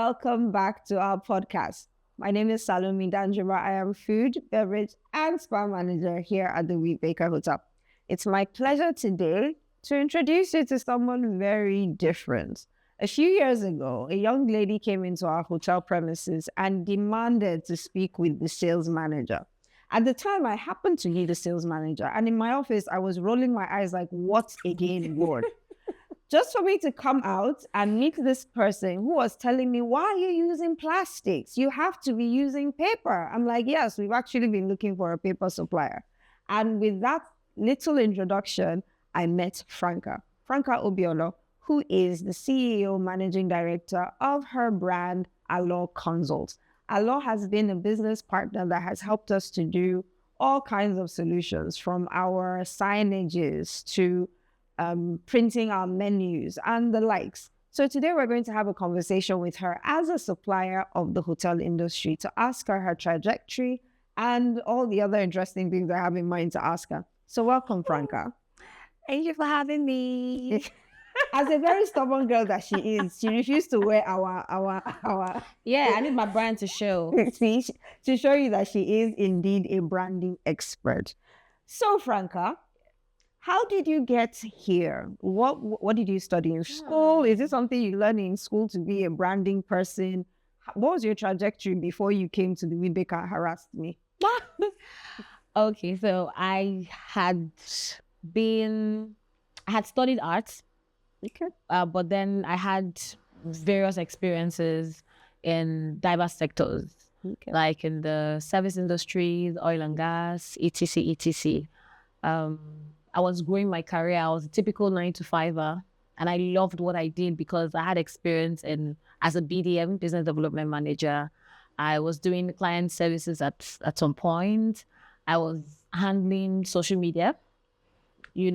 welcome back to our podcast. My name is Salome Danjuma. I am food, beverage, and spa manager here at the Wheatbaker Hotel. It's my pleasure today to introduce you to someone very different. A few years ago, a young lady came into our hotel premises and demanded to speak with the sales manager. At the time, I happened to be the sales manager, and in my office, I was rolling my eyes like, what again, Lord? Just for me to come out and meet this person who was telling me, why are you using plastics? You have to be using paper. I'm like, yes, we've actually been looking for a paper supplier. And with that little introduction, I met Franca Obialor, who is the CEO, managing director of her brand, Allor Consults. Allor has been a business partner that has helped us to do all kinds of solutions, from our signages to printing our menus and the likes. So today we're going to have a conversation with her as a supplier of the hotel industry to ask her trajectory and all the other interesting things I have in mind to ask her. So welcome, Franca. Thank you for having me. As a very stubborn girl that she is, she refused to wear our. Yeah, I need my brand to show. See, to show you that she is indeed a branding expert. So, Franca, how did you get here? What did you study in school? Is it something you learned in school to be a branding person? What was your trajectory before you came to the Wheatbaker and harassed me? Okay, so I had studied arts. Okay. But then I had various experiences in diverse sectors, like in the service industries, oil and gas, etc., etc. I was growing my career. I was a typical 9-to-5er, and I loved what I did because I had experience as a BDM, business development manager. I was doing client services at some point. I was handling social media,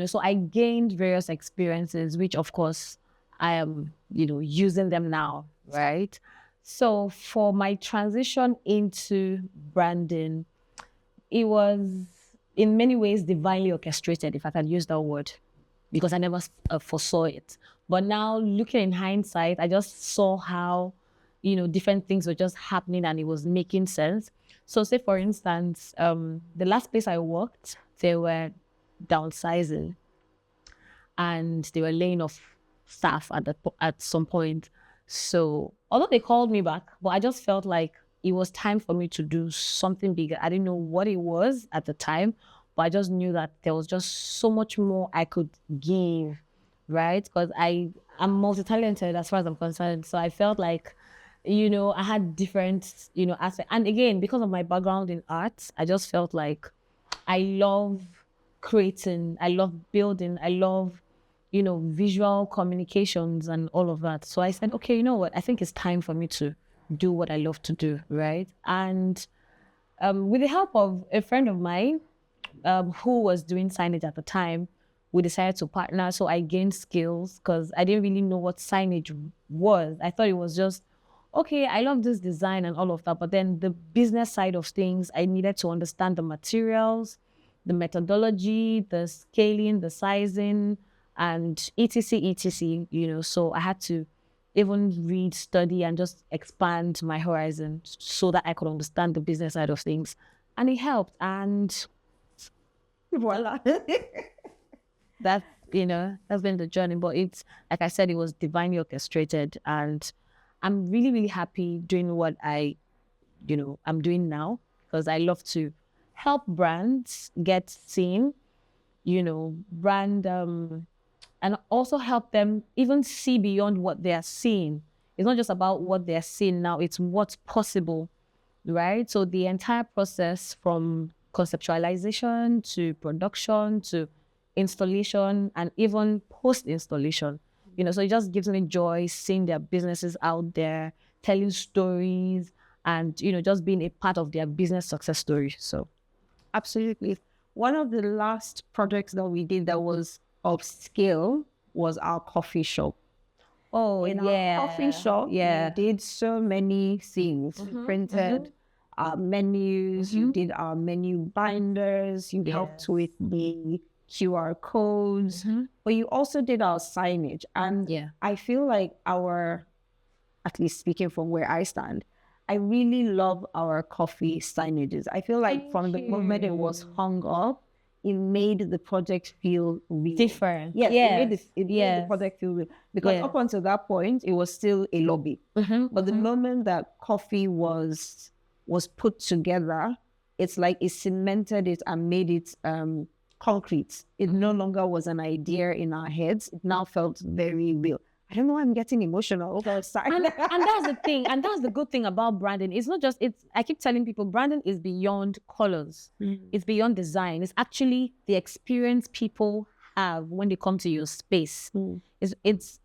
so I gained various experiences, which of course I am, using them now, right? So for my transition into branding, it was in many ways divinely orchestrated, if I can use that word, because I never foresaw it. But now looking in hindsight, I just saw how, different things were just happening and it was making sense. So say, for instance, the last place I worked, they were downsizing and they were laying off staff at some point. So although they called me back, but I just felt like it was time for me to do something bigger. I didn't know what it was at the time, but I just knew that there was just so much more I could give, right? Because I'm multi-talented as far as I'm concerned. So I felt like, I had different, aspects. And again, because of my background in arts, I just felt like I love creating, I love building, I love, visual communications and all of that. So I said, okay, you know what? I think it's time for me to do what I love to do, right? And with the help of a friend of mine who was doing signage at the time, we decided to partner. So I gained skills because I didn't really know what signage was. I thought it was just, okay, I love this design and all of that. But then the business side of things, I needed to understand the materials, the methodology, the scaling, the sizing, and etc. So I had to even read, study, and just expand my horizon so that I could understand the business side of things. And it helped. And voila. That's been the journey. But it's, like I said, it was divinely orchestrated. And I'm really, really happy doing what I'm doing now, because I love to help brands get seen, brand, and also help them even see beyond what they are seeing. It's not just about what they're seeing now, it's what's possible, right? So the entire process from conceptualization to production to installation and even post-installation, so it just gives me joy seeing their businesses out there, telling stories and, just being a part of their business success story. So absolutely. One of the last projects that we did that was of scale was our coffee shop. Oh, in our coffee shop, we did so many things. We printed our menus, you did our menu binders, you helped with the QR codes, but you also did our signage. And I feel like our at least speaking from where I stand, I really love our coffee signages. I feel like from the moment it was hung up, it made the project feel real. Different. Yes, Yes. it made the project feel real. Because Yes. up until that point, it was still a lobby. But the moment that coffee was put together, it's like it cemented it and made it concrete. It no longer was an idea in our heads. It now felt very real. I don't know why I'm getting emotional. And that's the thing. And that's the good thing about branding. It's not just, I keep telling people, branding is beyond colors. It's beyond design. It's actually the experience people have when they come to your space. It's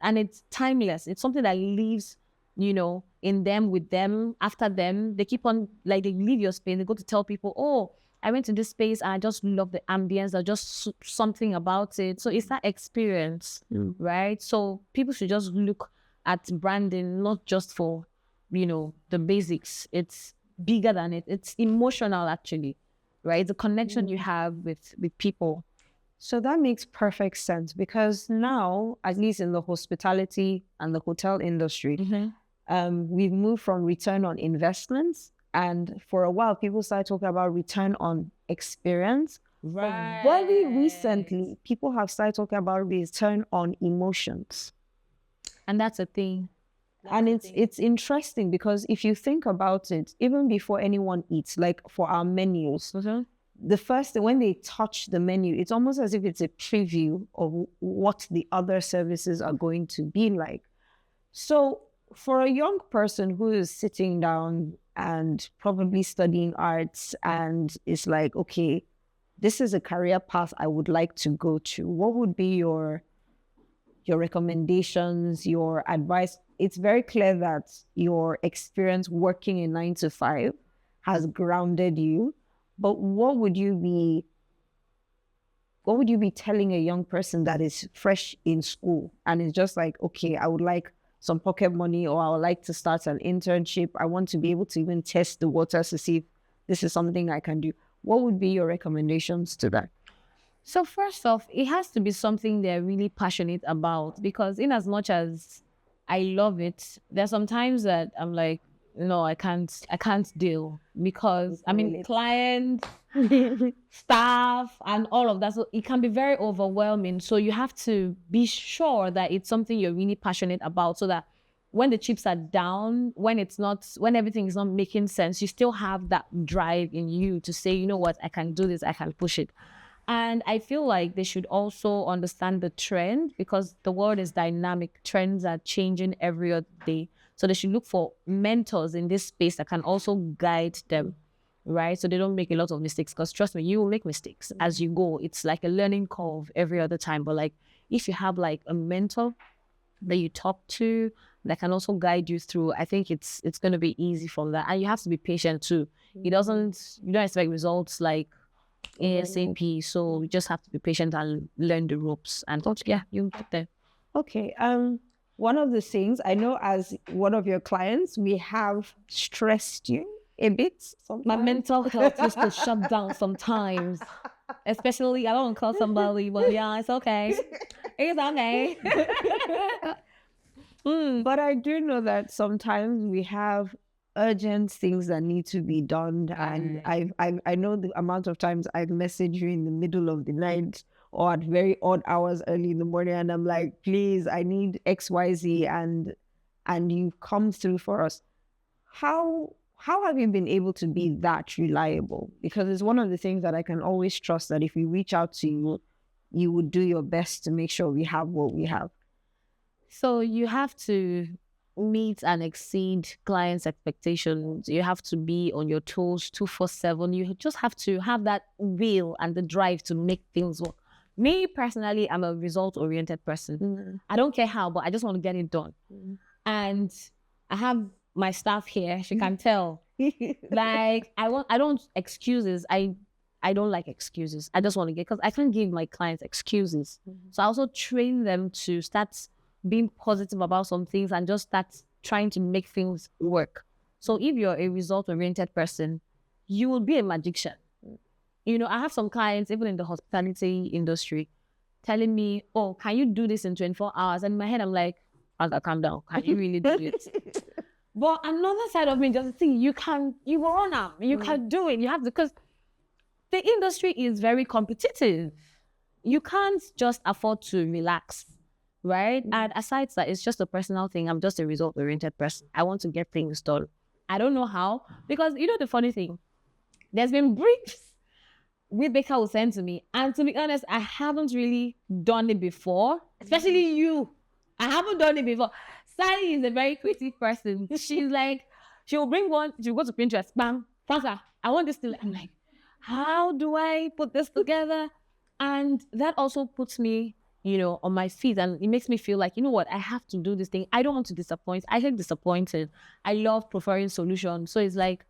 timeless. It's something that lives, in them, with them, after them. They keep on, like, they leave your space. They go to tell people, oh, I went to this space and I just love the ambience. There's just something about it. So it's that experience, right? So people should just look at branding, not just for, the basics. It's bigger than it. It's emotional, actually, right? The connection you have with people. So that makes perfect sense, because now, at least in the hospitality and the hotel industry, we've moved from return on investments. And for a while, people started talking about return on experience. Right. But very recently, people have started talking about return on emotions. And that's a thing. It's interesting, because if you think about it, even before anyone eats, like for our menus, the first thing, when they touch the menu, it's almost as if it's a preview of what the other services are going to be like. So for a young person who is sitting down and probably studying arts and is like, okay, this is a career path I would like to go to, what would be your recommendations, your advice? It's very clear that your experience working in 9 to 5 has grounded you, but what would you be telling a young person that is fresh in school and is just like, okay, I would like some pocket money, or I would like to start an internship. I want to be able to even test the waters to see if this is something I can do. What would be your recommendations to that? So first off, it has to be something they're really passionate about, because in as much as I love it, there's sometimes that I'm like, no, I can't deal, because clients, staff, and all of that. So it can be very overwhelming. So you have to be sure that it's something you're really passionate about, so that when the chips are down, when everything is not making sense, you still have that drive in you to say, you know what, I can do this, I can push it. And I feel like they should also understand the trend, because the world is dynamic. Trends are changing every other day. So they should look for mentors in this space that can also guide them, right? So they don't make a lot of mistakes, because trust me, you will make mistakes as you go. It's like a learning curve every other time. But like, if you have like a mentor that you talk to that can also guide you through, I think it's going to be easy from that. And you have to be patient too. You don't expect results like ASAP. So you just have to be patient and learn the ropes, and yeah, you'll get there. Okay. One of the things I know, as one of your clients, we have stressed you a bit sometimes. My mental health used to shut down sometimes. Especially, I don't call somebody, but yeah, it's okay. It's okay. But I do know that sometimes we have urgent things that need to be done, and I know the amount of times I've messaged you in the middle of the night or at very odd hours early in the morning, and I'm like, please, I need XYZ, and you've come through for us. How have you been able to be that reliable? Because it's one of the things that I can always trust, that if we reach out to you, you would do your best to make sure we have what we have. So you have to meet and exceed clients' expectations. You have to be on your toes 24/7. You just have to have that will and the drive to make things work. Me personally, I'm a result-oriented person. I don't care how, but I just want to get it done. And I have my staff here. She can tell. Like, I don't excuses. I don't like excuses. I just want to get, because I can't give my clients excuses. So I also train them to start being positive about some things and just start trying to make things work. So if you're a result-oriented person, you will be a magician. I have some clients, even in the hospitality industry, telling me, oh, can you do this in 24 hours? And in my head, I'm like, Franca, calm down. Can you really do it? But another side of me just think you will run out. You can do it. You have to, because the industry is very competitive. You can't just afford to relax, right? And aside that, it's just a personal thing. I'm just a result-oriented person. I want to get things done. I don't know how, because you know the funny thing, there's been briefs Wheatbaker will send to me, and to be honest, I haven't really done it before. Especially you, I haven't done it before. Sally is a very creative person. She's like, she'll bring one. She'll go to Pinterest. Bam, Franca, I want this to. I'm like, how do I put this together? And that also puts me, on my feet, and it makes me feel like, you know what, I have to do this thing. I don't want to disappoint. I get disappointed. I love preferring solutions. So it's like,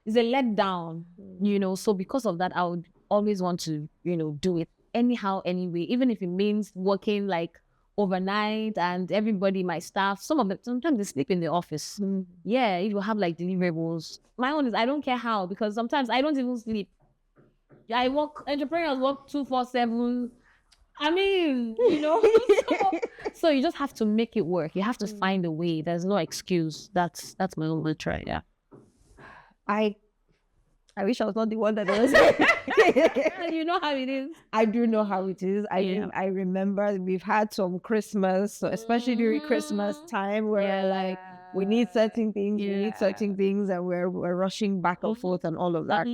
it's a letdown, So because of that, I would always want to, do it anyhow, anyway, even if it means working like overnight and everybody, my staff, sometimes they sleep in the office. Yeah, it will have like deliverables. My own is, I don't care how, because sometimes I don't even sleep. Entrepreneurs work 24/7. I mean, so you just have to make it work. You have to find a way. There's no excuse. That's my own mantra. Yeah. I wish I was not the one that was. You know how it is. I do know how it is. I remember we've had some Christmas, so especially during Christmas time, where like we need certain things, and we're rushing back and forth and all of that.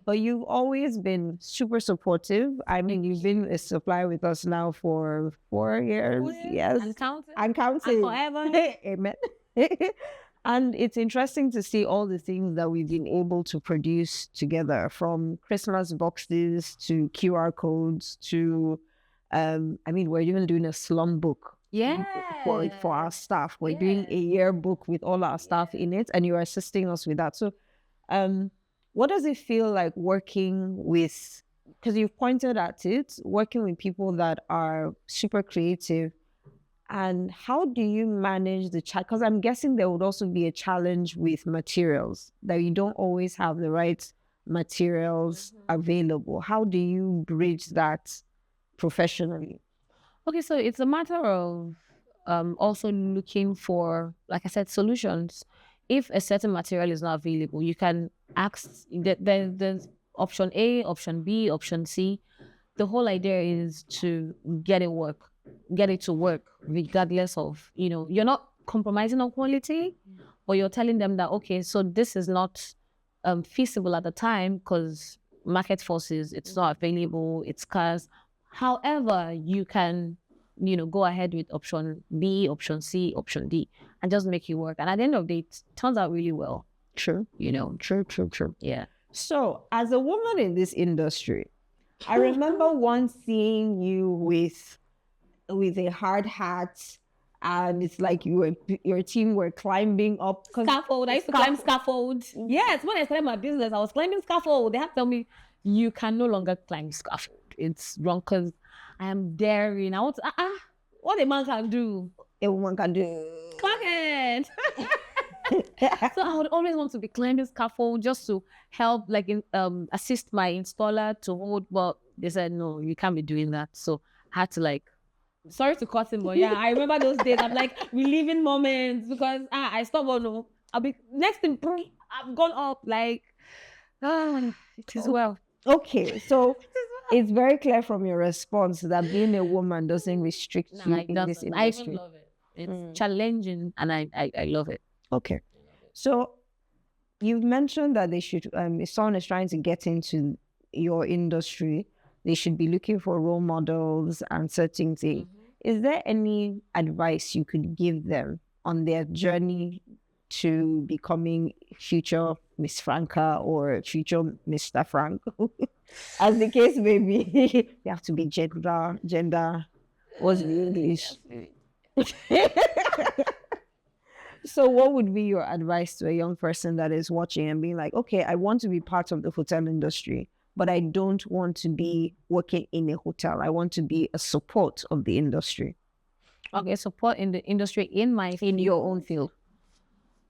But you've always been super supportive. I mean, you've been a supplier with us now for 4 years. Yes. And counting. And counting. And forever. Amen. And it's interesting to see all the things that we've been able to produce together, from Christmas boxes to QR codes to, we're even doing a slum book. For our staff. We're doing a yearbook with all our staff in it, and you're assisting us with that. So, what does it feel like working with, because you've pointed at it, working with people that are super creative, and how do you manage the chat? Because I'm guessing there would also be a challenge with materials, that you don't always have the right materials available. How do you bridge that professionally? Okay, so it's a matter of also looking for, like I said, solutions. If a certain material is not available, you can ask, there's option A, option B, option C. The whole idea is to get it to work, regardless of, you're not compromising on quality, but you're telling them that, okay, so this is not feasible at the time because market forces, it's not available, it's scarce. However, you can, go ahead with option B, option C, option D, and just make it work. And at the end of the day, it turns out really well. True. True. Yeah. So as a woman in this industry, I remember once seeing you with a hard hat, and it's like your team were climbing up scaffold. I used to climb scaffold. Yes, when I started my business, I was climbing scaffold. They have to tell me, you can no longer climb scaffold. It's wrong, because I am daring. I want to, what a man can do, a woman can do. Clock it. So I would always want to be climbing scaffold just to help, like, assist my installer to hold. But they said, no, you can't be doing that. So I had to, like, sorry to cut him, but yeah, I remember those days. I'm like reliving moments, because I stopped. Oh no, I'll be next thing. I've gone up, like, it is well. Okay, so it's very clear from your response that being a woman doesn't restrict you in this industry. I even love it. It's challenging, and I love it. Okay, so you've mentioned that they should, if someone is trying to get into your industry, they should be looking for role models and certain things. Is there any advice you could give them on their journey to becoming future Miss Franca or future Mr. Frank? As the case may be, you have to be gender. What's the English? So what would be your advice to a young person that is watching and being like, okay, I want to be part of the hotel industry, but I don't want to be working in a hotel. I want to be a support of the industry. Okay, support in the industry in your own field.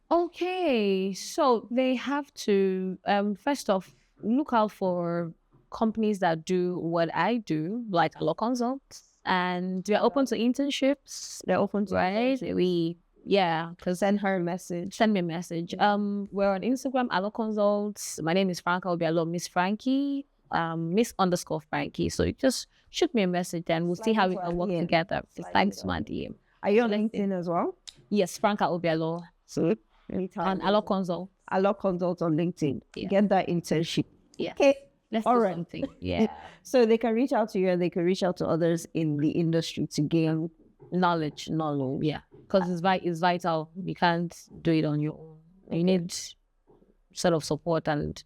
Okay, so they have to first off look out for companies that do what I do, like law consults and we are open to internships. They're open to right? Because send her a message. Send me a message. We're on Instagram, Allo Consults. My name is Franca Obialor, Miss Frankie, Miss_Frankie. So you just shoot me a message and we'll see how we can work together. Thanks to my DM. Are you on LinkedIn as well? Yes, Franca Obialor. So on Allo Consult. Allo Consult on LinkedIn. Get that internship. Yeah. Okay. Let's do something. Yeah. So they can reach out to you and they can reach out to others in the industry to gain knowledge. Yeah. Because it's vital. You can't do it on your own. You need sort of support and,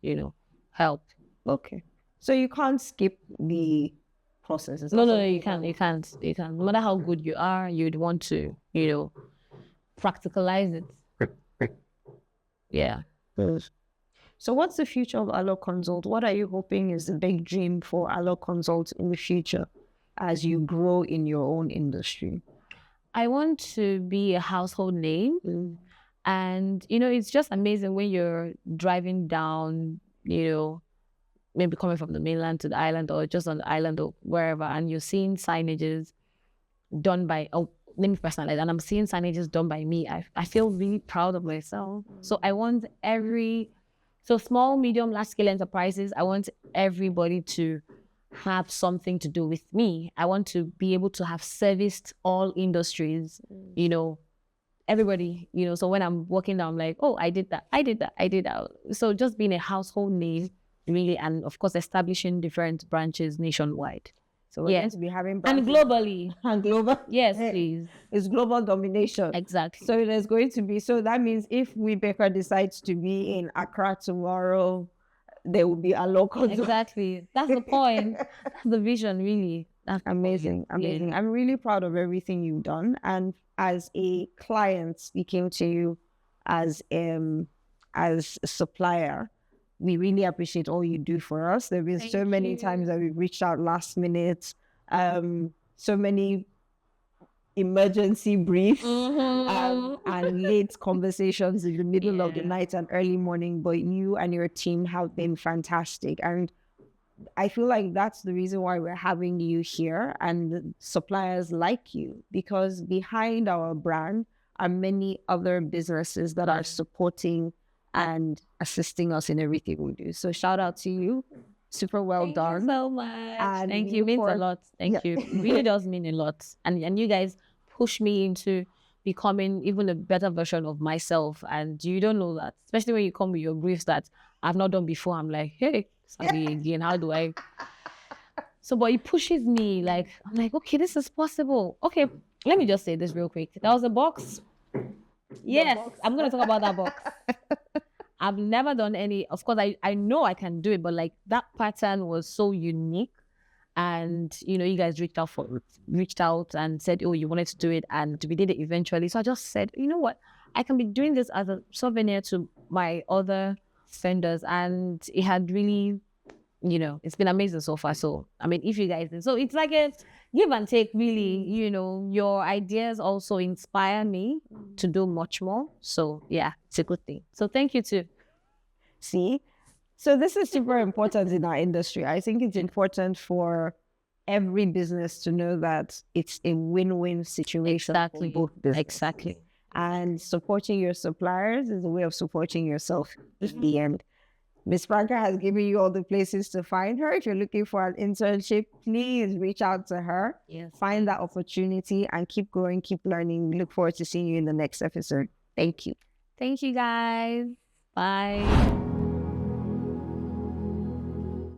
help. Okay. So you can't skip the process. No, you can't. You can't. No matter how good you are, you'd want to, practicalize it. Yeah. So what's the future of Allo Consult? What are you hoping is the big dream for Allo Consult in the future as you grow in your own industry? I want to be a household name. And, it's just amazing when you're driving down, maybe coming from the mainland to the island or just on the island or wherever, and you're seeing signages done by, let me personalize, and I'm seeing signages done by me. I feel really proud of myself. So I want small, medium, large scale enterprises, I want everybody to have something to do with me. I want to be able to have serviced all industries, everybody, so when I'm walking down, I'm like, oh, I did that. So just being a household name, really, and of course, establishing different branches nationwide. So we're going to be having branches. And globally. And global. Yes, please. It's global domination. Exactly. So there's going to be, so that means if Wheatbaker decides to be in Accra tomorrow, there will be a local. Exactly. That's the point. That's the vision, really. That's amazing. Yeah. I'm really proud of everything you've done. And as a client speaking to you as a supplier, we really appreciate all you do for us. There have been so many times that we've reached out last minute, so many emergency briefs and late conversations in the middle of the night and early morning, but you and your team have been fantastic. And I feel like that's the reason why we're having you here and suppliers like you, because behind our brand are many other businesses that are supporting and assisting us in everything we do. So shout out to you. Super well done. Thank you so much. And thank you. It means a lot. Thank you. It really does mean a lot. And you guys push me into becoming even a better version of myself. And you don't know that, especially when you come with your briefs that I've not done before. I'm like, hey, sorry again, how do I? So, but it pushes me. Like, I'm like, okay, this is possible. Okay, let me just say this real quick. There was a box. Yes, I'm going to talk about that box. I've never done any. Of course, I know I can do it, but like that pattern was so unique. And, you guys reached out and said, oh, you wanted to do it. And we did it eventually. So I just said, you know what? I can be doing this as a souvenir to my other vendors. And it had really, it's been amazing so far. So, I mean, if you guys did. So it's like a give and take, really. Your ideas also inspire me to do much more. So, yeah, it's a good thing. So thank you too. See? So this is super important in our industry. I think it's important for every business to know that it's a win-win situation for both businesses. Exactly. And supporting your suppliers is a way of supporting yourself at the end. Miss Franca has given you all the places to find her. If you're looking for an internship, please reach out to her. Yes. Find that opportunity and keep growing, keep learning. We look forward to seeing you in the next episode. Thank you. Thank you, guys. Bye.